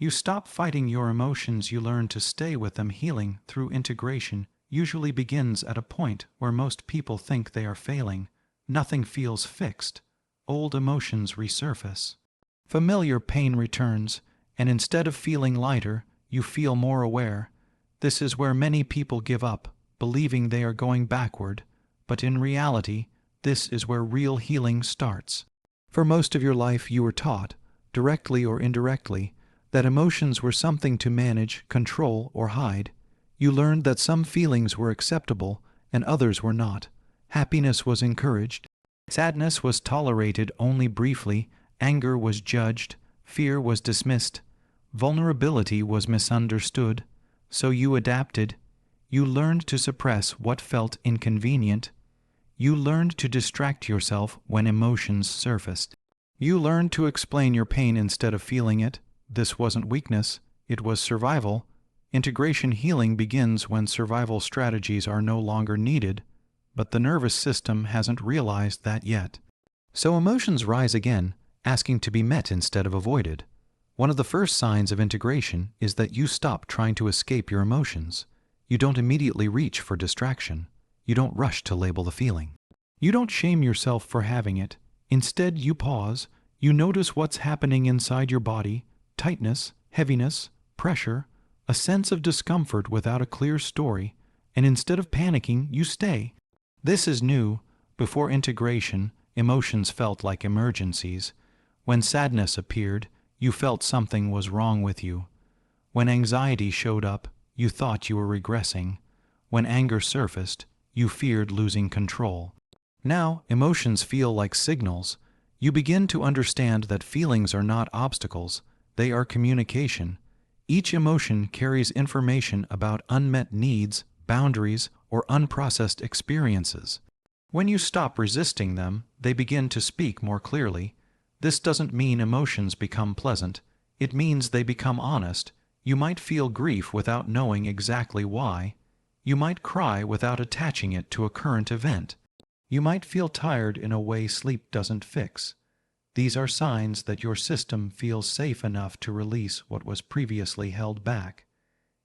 You stop fighting your emotions, you learn to stay with them. Healing through integration usually begins at a point where most people think they are failing. Nothing feels fixed. Old emotions resurface. Familiar pain returns, and instead of feeling lighter, you feel more aware. This is where many people give up, believing they are going backward, but in reality, this is where real healing starts. For most of your life you were taught, directly or indirectly, that emotions were something to manage, control, or hide. You learned that some feelings were acceptable and others were not. Happiness was encouraged. Sadness was tolerated only briefly. Anger was judged. Fear was dismissed. Vulnerability was misunderstood. So you adapted. You learned to suppress what felt inconvenient. You learned to distract yourself when emotions surfaced. You learned to explain your pain instead of feeling it. This wasn't weakness, it was survival. Integration healing begins when survival strategies are no longer needed, but the nervous system hasn't realized that yet. So emotions rise again, asking to be met instead of avoided. One of the first signs of integration is that you stop trying to escape your emotions. You don't immediately reach for distraction. You don't rush to label the feeling. You don't shame yourself for having it. Instead, you pause. You notice what's happening inside your body: tightness, heaviness, pressure, a sense of discomfort without a clear story, and instead of panicking, you stay. This is new. Before integration, emotions felt like emergencies. When sadness appeared, you felt something was wrong with you. When anxiety showed up, you thought you were regressing. When anger surfaced, you feared losing control. Now, emotions feel like signals. You begin to understand that feelings are not obstacles, they are communication. Each emotion carries information about unmet needs, boundaries, or unprocessed experiences. When you stop resisting them, they begin to speak more clearly. This doesn't mean emotions become pleasant. It means they become honest. You might feel grief without knowing exactly why. You might cry without attaching it to a current event. You might feel tired in a way sleep doesn't fix. These are signs that your system feels safe enough to release what was previously held back.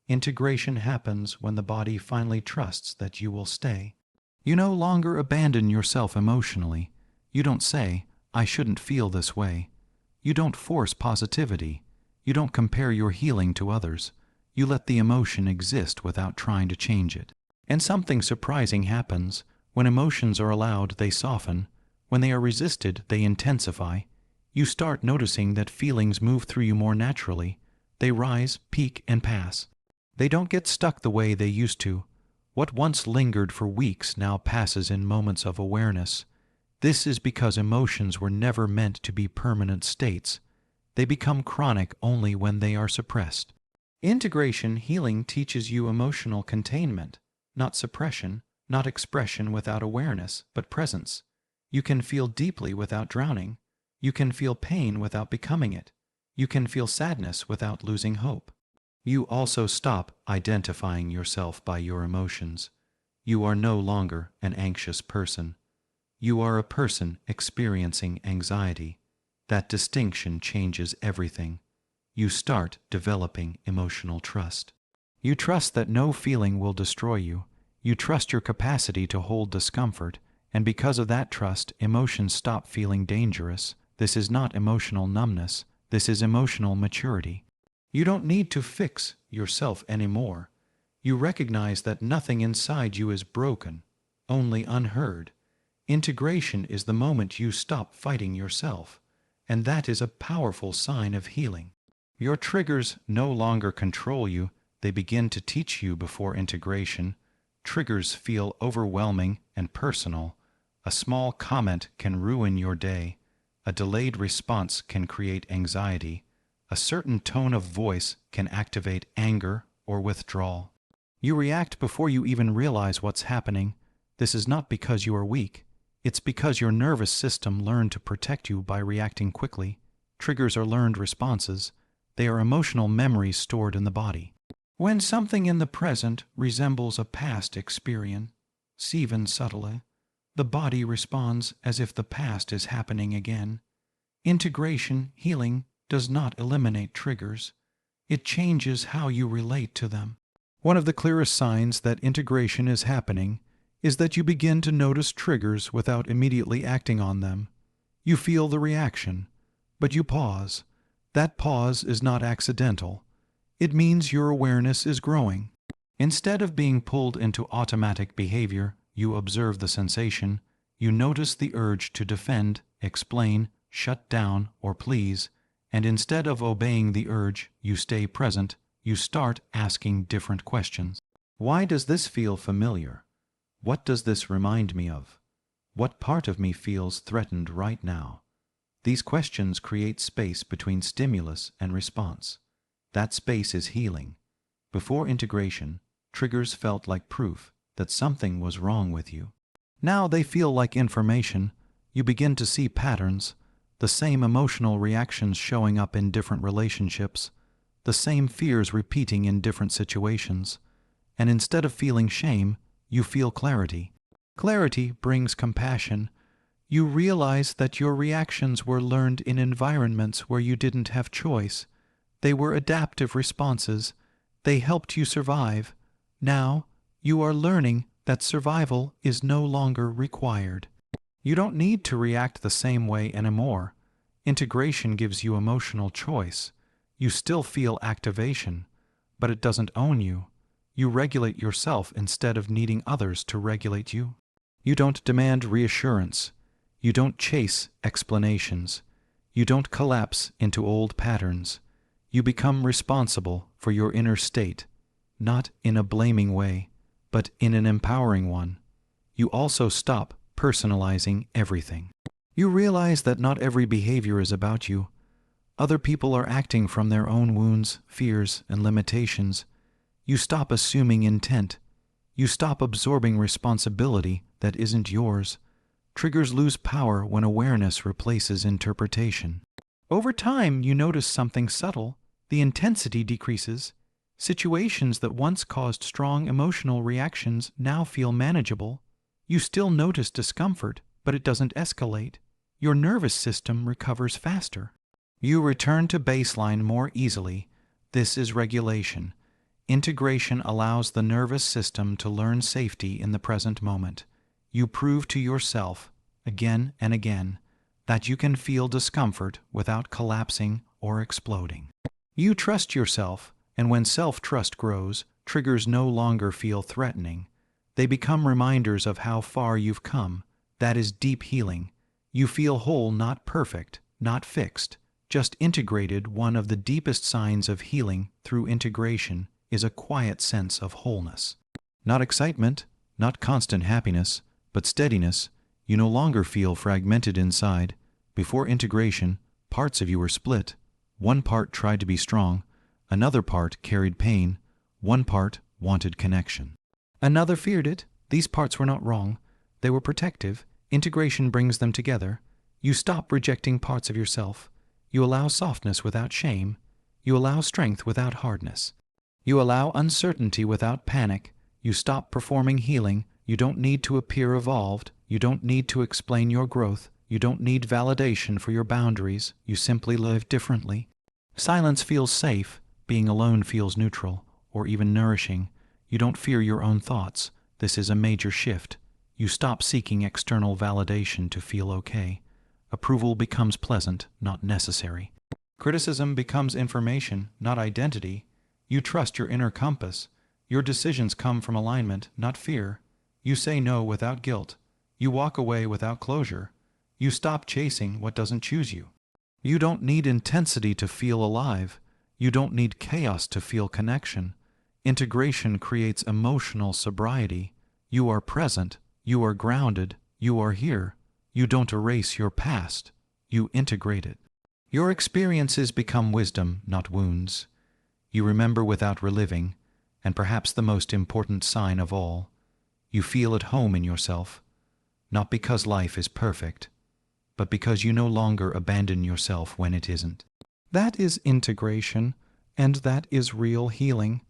Integration happens when the body finally trusts that you will stay. You no longer abandon yourself emotionally. You don't say, "I shouldn't feel this way." You don't force positivity. You don't compare your healing to others. You let the emotion exist without trying to change it. And something surprising happens. When emotions are allowed, they soften. When they are resisted, they intensify. You start noticing that feelings move through you more naturally. They rise, peak, and pass. They don't get stuck the way they used to. What once lingered for weeks now passes in moments of awareness. This is because emotions were never meant to be permanent states. They become chronic only when they are suppressed. Integration healing teaches you emotional containment, not suppression, not expression without awareness, but presence. You can feel deeply without drowning. You can feel pain without becoming it. You can feel sadness without losing hope. You also stop identifying yourself by your emotions. You are no longer an anxious person. You are a person experiencing anxiety. That distinction changes everything. You start developing emotional trust. You trust that no feeling will destroy you. You trust your capacity to hold discomfort, and because of that trust, emotions stop feeling dangerous. This is not emotional numbness. This is emotional maturity. You don't need to fix yourself anymore. You recognize that nothing inside you is broken, only unheard. Integration is the moment you stop fighting yourself, and that is a powerful sign of healing. Your triggers no longer control you, they begin to teach you. Before integration, triggers feel overwhelming and personal. A small comment can ruin your day. A delayed response can create anxiety. A certain tone of voice can activate anger or withdrawal. You react before you even realize what's happening. This is not because you are weak. It's because your nervous system learned to protect you by reacting quickly. Triggers are learned responses. They are emotional memories stored in the body. When something in the present resembles a past experience, even subtly, the body responds as if the past is happening again. Integration healing does not eliminate triggers. It changes how you relate to them. One of the clearest signs that integration is happening is that you begin to notice triggers without immediately acting on them. You feel the reaction, but you pause. That pause is not accidental. It means your awareness is growing. Instead of being pulled into automatic behavior, you observe the sensation, you notice the urge to defend, explain, shut down, or please, and instead of obeying the urge, you stay present, you start asking different questions. Why does this feel familiar? What does this remind me of? What part of me feels threatened right now? These questions create space between stimulus and response. That space is healing. Before integration, triggers felt like proof that something was wrong with you. Now they feel like information. You begin to see patterns, the same emotional reactions showing up in different relationships, the same fears repeating in different situations. And instead of feeling shame, you feel clarity. Clarity brings compassion. You realize that your reactions were learned in environments where you didn't have choice. They were adaptive responses. They helped you survive. Now, you are learning that survival is no longer required. You don't need to react the same way anymore. Integration gives you emotional choice. You still feel activation, but it doesn't own you. You regulate yourself instead of needing others to regulate you. You don't demand reassurance. You don't chase explanations. You don't collapse into old patterns. You become responsible for your inner state, not in a blaming way, but in an empowering one. You also stop personalizing everything. You realize that not every behavior is about you. Other people are acting from their own wounds, fears, and limitations. You stop assuming intent. You stop absorbing responsibility that isn't yours. Triggers lose power when awareness replaces interpretation. Over time, you notice something subtle. The intensity decreases. Situations that once caused strong emotional reactions now feel manageable. You still notice discomfort, but it doesn't escalate. Your nervous system recovers faster. You return to baseline more easily. This is regulation. Integration allows the nervous system to learn safety in the present moment. You prove to yourself, again and again, that you can feel discomfort without collapsing or exploding. You trust yourself, and when self-trust grows, triggers no longer feel threatening. They become reminders of how far you've come. That is deep healing. You feel whole, not perfect, not fixed, just integrated. One of the deepest signs of healing through integration is a quiet sense of wholeness. Not excitement, not constant happiness, but steadiness. You no longer feel fragmented inside. Before integration, parts of you were split. One part tried to be strong, another part carried pain, one part wanted connection. Another feared it. These parts were not wrong. They were protective. Integration brings them together. You stop rejecting parts of yourself. You allow softness without shame. You allow strength without hardness. You allow uncertainty without panic. You stop performing healing. You don't need to appear evolved. You don't need to explain your growth. You don't need validation for your boundaries. You simply live differently. Silence feels safe. Being alone feels neutral, or even nourishing. You don't fear your own thoughts. This is a major shift. You stop seeking external validation to feel okay. Approval becomes pleasant, not necessary. Criticism becomes information, not identity. You trust your inner compass. Your decisions come from alignment, not fear. You say no without guilt. You walk away without closure. You stop chasing what doesn't choose you. You don't need intensity to feel alive. You don't need chaos to feel connection. Integration creates emotional sobriety. You are present. You are grounded. You are here. You don't erase your past. You integrate it. Your experiences become wisdom, not wounds. You remember without reliving, and perhaps the most important sign of all, you feel at home in yourself, not because life is perfect, but because you no longer abandon yourself when it isn't. That is integration, and that is real healing.